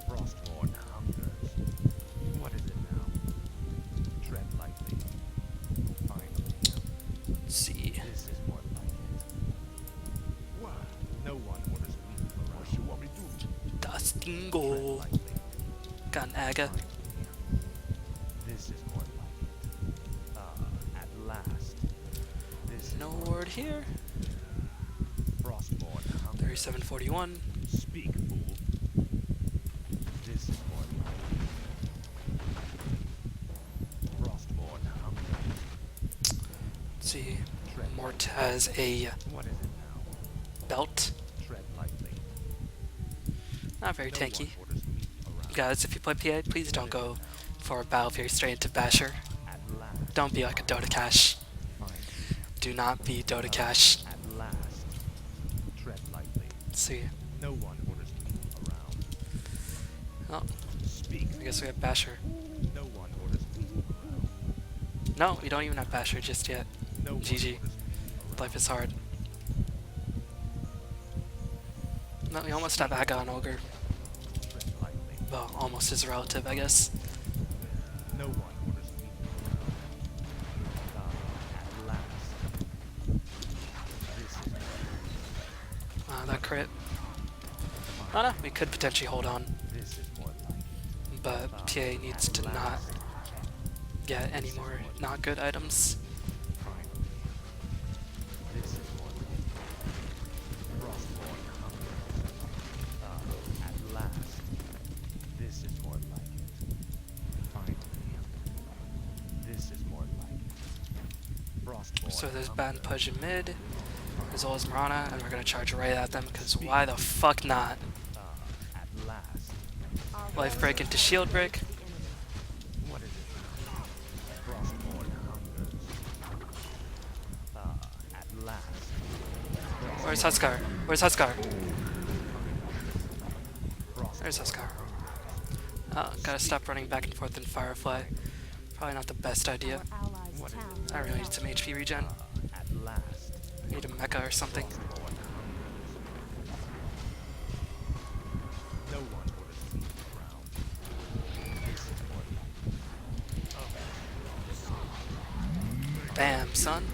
[SPEAKER 2] Frostmourne hungers. What is it now? Tread lightly. Finally.
[SPEAKER 1] Let's see.
[SPEAKER 2] This is more like it. What? No one orders me around. What you want me to do? Tread
[SPEAKER 1] Dustingo.
[SPEAKER 2] lightly.
[SPEAKER 1] Got an Aga.
[SPEAKER 2] Finally. This is more like it. At last. This is
[SPEAKER 1] No word here.
[SPEAKER 2] Frostmourne hungers.
[SPEAKER 1] 3741.
[SPEAKER 2] Speak, fool. This is more like it. Frostmourne hungers.
[SPEAKER 1] Let's see. Mort has a
[SPEAKER 2] What is it now?
[SPEAKER 1] belt.
[SPEAKER 2] Tread lightly.
[SPEAKER 1] Not very
[SPEAKER 2] No
[SPEAKER 1] tanky.
[SPEAKER 2] one orders me around.
[SPEAKER 1] Guys, if you play PA, please don't go for a Battle Fury straight into Basher.
[SPEAKER 2] At last.
[SPEAKER 1] Don't be like a Dota Cash.
[SPEAKER 2] Finally.
[SPEAKER 1] Do not be Dota Cash.
[SPEAKER 2] At last. Tread lightly.
[SPEAKER 1] Let's see.
[SPEAKER 2] No one orders me around.
[SPEAKER 1] Oh,
[SPEAKER 2] Speak.
[SPEAKER 1] I guess we have Basher.
[SPEAKER 2] No one orders me around.
[SPEAKER 1] No, we don't even have Basher just yet.
[SPEAKER 2] No one
[SPEAKER 1] GG.
[SPEAKER 2] orders me around.
[SPEAKER 1] Life is hard. No, we almost have Abaddon Ogre.
[SPEAKER 2] Tread lightly.
[SPEAKER 1] Well, almost is relative, I guess.
[SPEAKER 2] No one orders me around. At last. This is
[SPEAKER 1] That crit. Oh no, we could potentially hold on,
[SPEAKER 2] this is more like it.
[SPEAKER 1] but PA needs to not get any more not good items.
[SPEAKER 2] Finally. This is more like it. Frostmourne hunger. At last. This is more like it. Finally. This is more like it. Frostmourne
[SPEAKER 1] So there's
[SPEAKER 2] hunger.
[SPEAKER 1] Ban Pudge in mid, as well as Mirana, and we're gonna charge right at them, because why the fuck not?
[SPEAKER 2] At last.
[SPEAKER 1] Life break into shield break.
[SPEAKER 2] What is it? Frostmourne hungers. At last.
[SPEAKER 1] Where's Huskar? Where's Huskar?
[SPEAKER 2] Frost
[SPEAKER 1] There's Huskar. Oh, gotta stop running back and forth in Firefly. Probably not the best idea.
[SPEAKER 4] Our allies' town
[SPEAKER 1] I really need some HP regen.
[SPEAKER 2] at last.
[SPEAKER 1] Need a mecha or something.
[SPEAKER 2] No one orders me around. This is more like
[SPEAKER 1] Bam, son.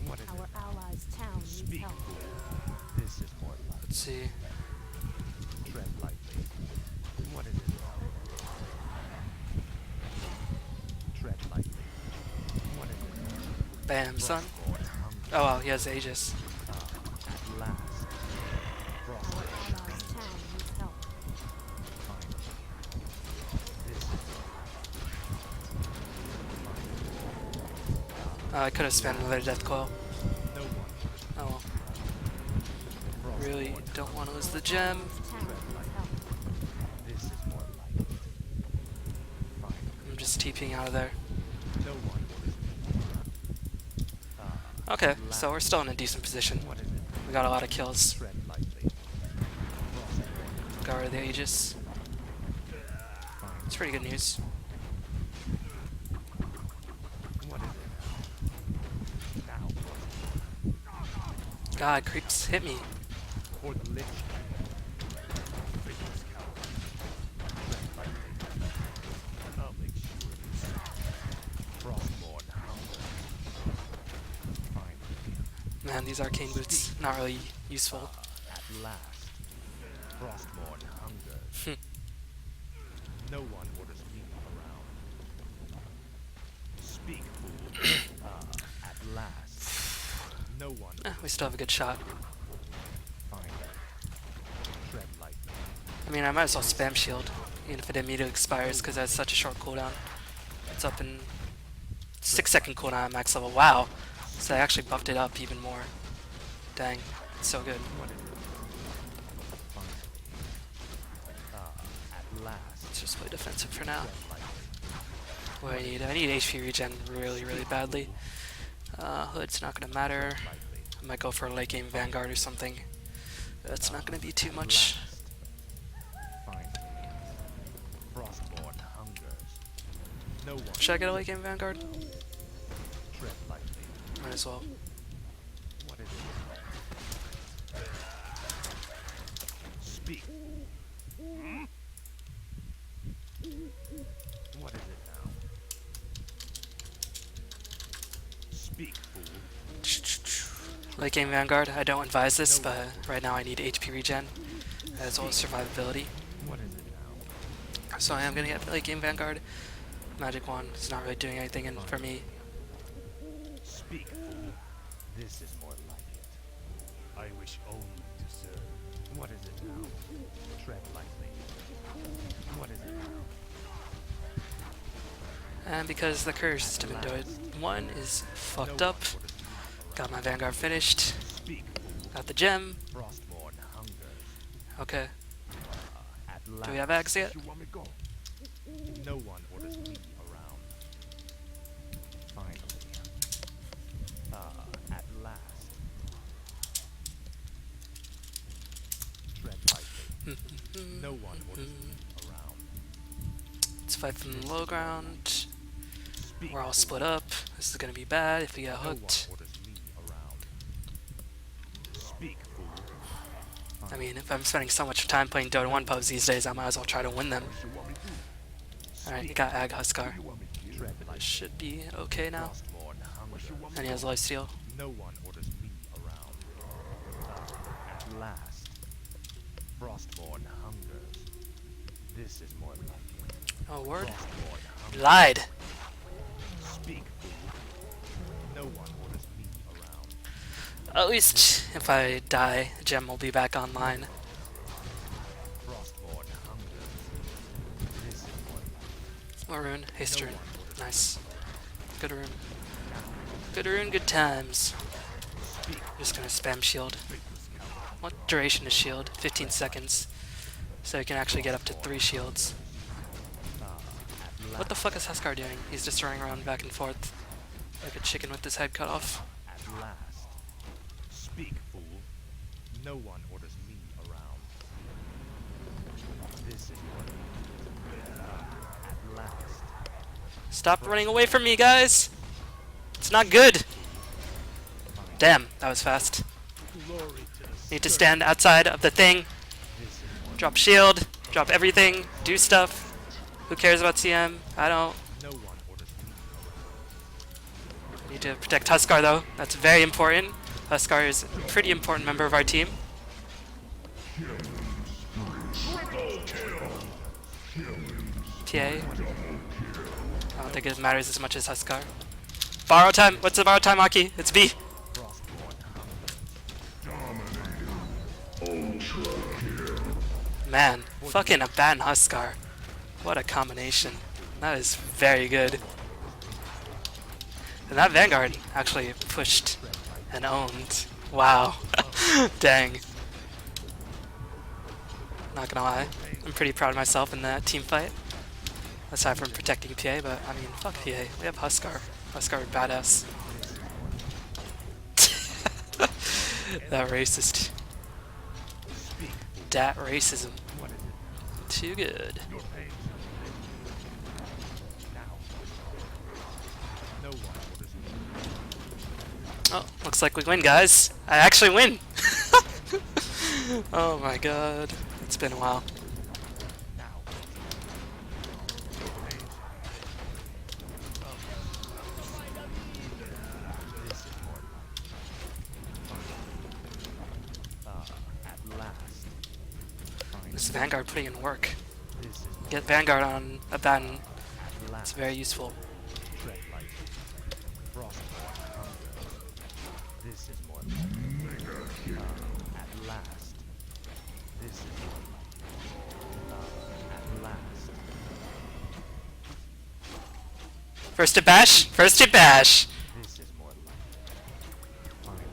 [SPEAKER 2] what is
[SPEAKER 4] Our
[SPEAKER 2] it?
[SPEAKER 4] allies' town needs
[SPEAKER 2] Speak.
[SPEAKER 4] help.
[SPEAKER 2] This is more like
[SPEAKER 1] Let's see.
[SPEAKER 2] tread lightly. What is it? Tread lightly. What is it?
[SPEAKER 1] Bam, son.
[SPEAKER 2] Frostmourne hunger.
[SPEAKER 1] Oh wow, he has Aegis.
[SPEAKER 2] At last.
[SPEAKER 4] Our
[SPEAKER 2] Frostmourne
[SPEAKER 4] allies' town needs help.
[SPEAKER 2] finally. This is
[SPEAKER 1] I could have spent another death coil.
[SPEAKER 2] no one.
[SPEAKER 1] Oh well. Really don't want to lose the gem.
[SPEAKER 4] Town needs help.
[SPEAKER 2] This is more like it. Finally.
[SPEAKER 1] I'm just TPing out of there.
[SPEAKER 2] No one orders me.
[SPEAKER 1] Okay, so we're still in a decent position.
[SPEAKER 2] What is it?
[SPEAKER 1] We got a lot of kills.
[SPEAKER 2] Tread lightly. Frostmourne.
[SPEAKER 1] Got rid of the Aegis.
[SPEAKER 2] Finally.
[SPEAKER 1] It's pretty good news.
[SPEAKER 2] What is it? Now.
[SPEAKER 1] God, creeps hit me.
[SPEAKER 2] For the Lich. Tread lightly. I'll make sure of this. Frostmourne hunger. Finally.
[SPEAKER 1] Man, these arcane boots, not really useful.
[SPEAKER 2] At last. Frostmourne hungers. No one orders me around. Speak, fool. At last. No one.
[SPEAKER 1] We still have a good shot.
[SPEAKER 2] Finally. Tread lightly.
[SPEAKER 1] I mean, I might as well spam shield, even if it immediately expires, because that's such a short cooldown. It's up in 6-second cooldown at max level. Wow! So they actually buffed it up even more. Dang, it's so good.
[SPEAKER 2] What is it? Finally. At last.
[SPEAKER 1] Let's just play defensive for now.
[SPEAKER 2] Tread lightly.
[SPEAKER 1] What do I need? I need HP regen really, really badly. Hood's not gonna matter.
[SPEAKER 2] Lightly.
[SPEAKER 1] I might go for a late game Vanguard or something. That's not gonna be too much.
[SPEAKER 2] Finally. Frostmourne hungers. No one.
[SPEAKER 1] Should I get a late game Vanguard?
[SPEAKER 2] Tread lightly.
[SPEAKER 1] Might as well.
[SPEAKER 2] What is it? Speak. What is it now? Speak, fool.
[SPEAKER 1] Late game Vanguard, I don't advise this, but right now I need HP regen, as well as survivability.
[SPEAKER 2] What is it now?
[SPEAKER 1] So I am gonna get late game Vanguard. Magic Wand is not really doing anything for me.
[SPEAKER 2] Speak, fool. This is more like it.
[SPEAKER 3] I wish only to serve.
[SPEAKER 2] What is it now? Tread lightly. What is it now?
[SPEAKER 1] And because the curse system in Dota 1 is fucked up, got my Vanguard finished,
[SPEAKER 2] Speak, fool.
[SPEAKER 1] got the gem.
[SPEAKER 2] Frostmourne hungers.
[SPEAKER 1] Okay,
[SPEAKER 2] At
[SPEAKER 1] do we have
[SPEAKER 2] last,
[SPEAKER 1] axe yet?
[SPEAKER 3] You want me go?
[SPEAKER 2] no one orders me around. Finally. At last. Tread lightly. No one orders me around.
[SPEAKER 1] Let's fight from the low ground.
[SPEAKER 2] Speak,
[SPEAKER 1] We're all
[SPEAKER 2] fool.
[SPEAKER 1] split up. This is gonna be bad if we get
[SPEAKER 2] No one
[SPEAKER 1] hooked.
[SPEAKER 2] orders me around. Speak, fool.
[SPEAKER 1] I mean, if I'm spending so much time playing Dota 1 pubs these days, I might as well try to win them.
[SPEAKER 3] You want me to?
[SPEAKER 1] Alright, you got Ag Huskar.
[SPEAKER 3] You want me to?
[SPEAKER 2] Tread lightly.
[SPEAKER 1] Should be okay now.
[SPEAKER 2] Frostmourne hungers.
[SPEAKER 1] And he has lifesteal.
[SPEAKER 2] No one orders me around. At last. Frostmourne hungers. This is more like it.
[SPEAKER 1] Oh, word?
[SPEAKER 2] Frostmourne hungers.
[SPEAKER 1] Lied.
[SPEAKER 2] Speak, fool. No one orders me around.
[SPEAKER 1] At least if I die, Gem will be back online.
[SPEAKER 2] Frostmourne hungers. This is more like
[SPEAKER 1] What rune? Haste
[SPEAKER 2] No
[SPEAKER 1] rune.
[SPEAKER 2] one orders
[SPEAKER 1] Nice. Good rune. Good rune, good times.
[SPEAKER 2] Speak.
[SPEAKER 1] Just gonna spam shield. What duration is shield? 15 seconds. So you can actually get up to 3 shields.
[SPEAKER 2] At
[SPEAKER 1] What the fuck is Huskar doing? He's just running around back and forth like a chicken with his head cut off.
[SPEAKER 2] At last. Speak, fool. No one orders me around. This is more like it. At last.
[SPEAKER 1] Stop running away from me, guys! It's not good! Damn, that was fast.
[SPEAKER 3] Glory to the
[SPEAKER 1] Need to stand outside of the thing.
[SPEAKER 2] This is more
[SPEAKER 1] Drop shield. Drop everything. Do stuff. Who cares about CM? I don't.
[SPEAKER 2] No one orders me around.
[SPEAKER 1] Need to protect Huskar though. That's very important. Huskar is a pretty important member of our team. PA. I don't think it matters as much as Huskar. Borrow time. What's the borrow time, Aki? It's B. Man, fucking Abaddon Huskar. What a combination. That is very good. And that Vanguard actually pushed and owned. Wow. Dang. Not gonna lie. I'm pretty proud of myself in that team fight. Aside from protecting PA, but I mean, fuck PA. We have Huskar. Huskar badass. That racist. Dat racism.
[SPEAKER 2] What is it?
[SPEAKER 1] Too good.
[SPEAKER 2] Your pain. Now. No one orders me.
[SPEAKER 1] Oh, looks like we win, guys. I actually win. Oh my god. It's been a while.
[SPEAKER 2] Now. This is more like at last.
[SPEAKER 1] This Vanguard putting in work.
[SPEAKER 2] This is more
[SPEAKER 1] Get Vanguard on Abaddon.
[SPEAKER 2] at
[SPEAKER 1] It's
[SPEAKER 2] last.
[SPEAKER 1] very useful.
[SPEAKER 2] Tread lightly. Frostmourne hunger. This is more like at last. This is more like at last.
[SPEAKER 1] First to bash. First to bash.
[SPEAKER 2] This is more like finally.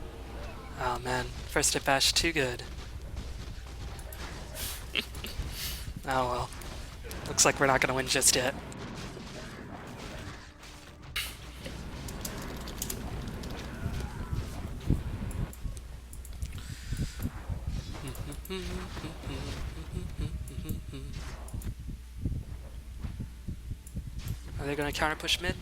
[SPEAKER 1] Oh man. First to bash. Too good. Oh well. Looks like we're not gonna win just yet. Are they gonna counter push mid?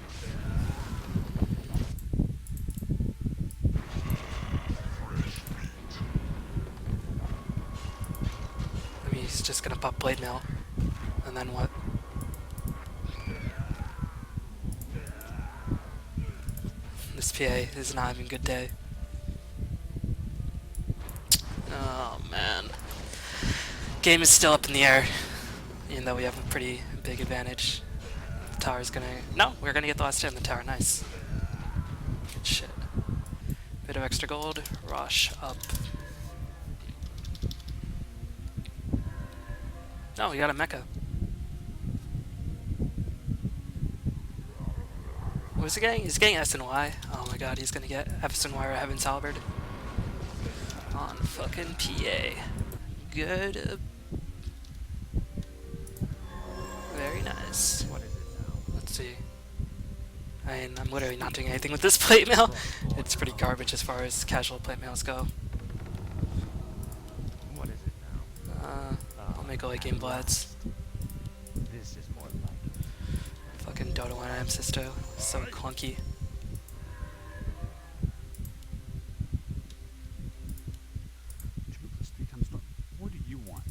[SPEAKER 1] I mean, he's just gonna pop blade mail. And then what? This PA is not having a good day. Oh man. Game is still up in the air, even though we have a pretty big advantage. The tower's gonna... No! We're gonna get the last hit on the tower. Nice. Good shit. Bit of extra gold. Rush up. No, we got a mecha. What's he getting? He's getting S and Y. Oh my god, he's gonna get F and Y or Heaven's Halberd. On fucking PA. Good. Very nice.
[SPEAKER 2] What is it now?
[SPEAKER 1] Let's see. I mean, I'm literally not doing anything with this plate mail. It's pretty garbage as far as casual plate mails go.
[SPEAKER 2] What is it now?
[SPEAKER 1] I'll make all like game bloods.
[SPEAKER 2] This is more like
[SPEAKER 1] Fucking Dota 1 IM Sisto. So clunky.
[SPEAKER 3] What do you want?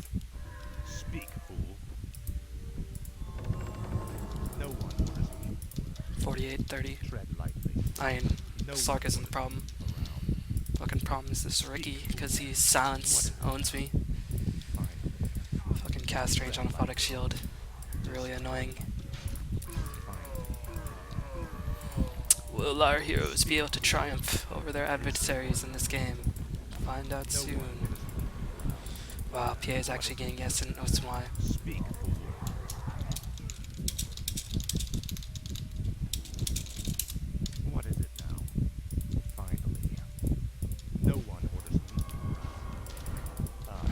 [SPEAKER 2] speak, fool. No one orders me.
[SPEAKER 1] 48-30.
[SPEAKER 2] Tread lightly.
[SPEAKER 1] I mean,
[SPEAKER 2] No
[SPEAKER 1] Sark
[SPEAKER 2] one
[SPEAKER 1] isn't the problem.
[SPEAKER 2] around.
[SPEAKER 1] Fucking problem is this Ricky, because he silence owns me.
[SPEAKER 2] Fine.
[SPEAKER 1] Fucking cast range on Aphotic Shield. Really annoying. Will our heroes be able to triumph over their adversaries in this game? Find out soon. Wow, PA is actually getting yes and OSY.
[SPEAKER 2] Speak, fool. What is it now? Finally. No one orders me.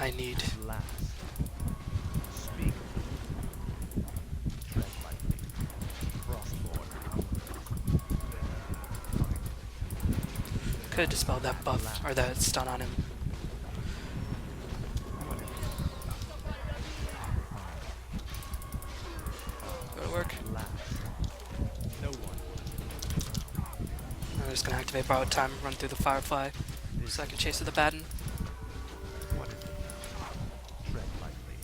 [SPEAKER 1] I need.
[SPEAKER 2] At last. Speak, fool. Tread lightly. Frostmourne.
[SPEAKER 1] Could dispel that buff, or that stun on him.
[SPEAKER 2] What is it?
[SPEAKER 1] Go to work.
[SPEAKER 2] At last. No one orders me.
[SPEAKER 1] I'm just gonna activate borrowed time, run through the Firefly, so I can chase with Abaddon.
[SPEAKER 2] What is it? Tread lightly.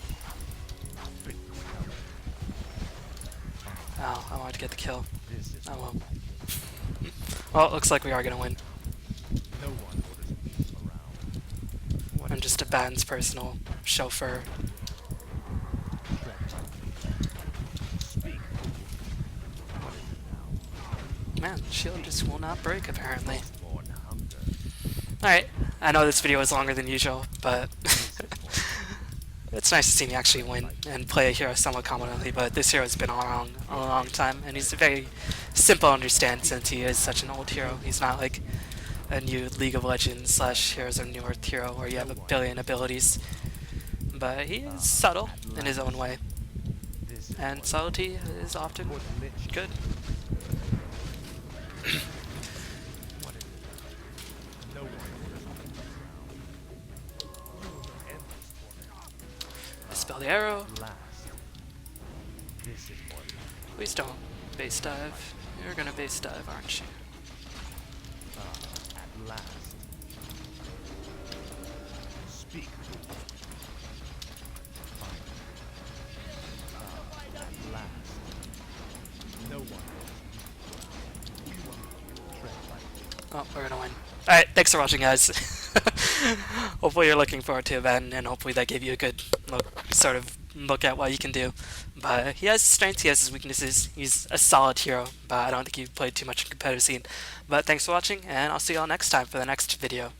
[SPEAKER 1] Oh, I wanted to get the kill.
[SPEAKER 2] This is
[SPEAKER 1] Oh well. Well, it looks like we are gonna win.
[SPEAKER 2] no one orders me around. What
[SPEAKER 1] I'm
[SPEAKER 2] is
[SPEAKER 1] just Abaddon's personal chauffeur.
[SPEAKER 2] tread lightly? Speak, fool. What is it now?
[SPEAKER 1] Man, shield just will not break apparently.
[SPEAKER 2] Frostmourne hunger.
[SPEAKER 1] Alright, I know this video is longer than usual, but it's nice to see me actually win and play a hero somewhat competently, but this hero has been around a long time, and he's very simple to understand since he is such an old hero. He's not like a new League of Legends / Heroes of New Earth hero where you have a billion abilities. But he is subtle in his own way,
[SPEAKER 2] This is
[SPEAKER 1] and subtlety is often
[SPEAKER 2] more than Lich.
[SPEAKER 1] good.
[SPEAKER 2] What is it? No one orders me around. Endless torment.
[SPEAKER 1] Dispel the arrow.
[SPEAKER 2] Last. This is more like
[SPEAKER 1] Please don't base dive. You're gonna base dive, aren't you?
[SPEAKER 2] at last. Speak, fool. Fine. At last. No one orders me. Tread lightly.
[SPEAKER 1] Oh, we're gonna win. Alright, thanks for watching, guys. Hopefully you're looking forward to Abaddon, and hopefully that gave you a good sort of look at what you can do. But he has his strengths, he has his weaknesses. He's a solid hero, but I don't think he played too much in competitive scene. But thanks for watching, and I'll see y'all next time for the next video.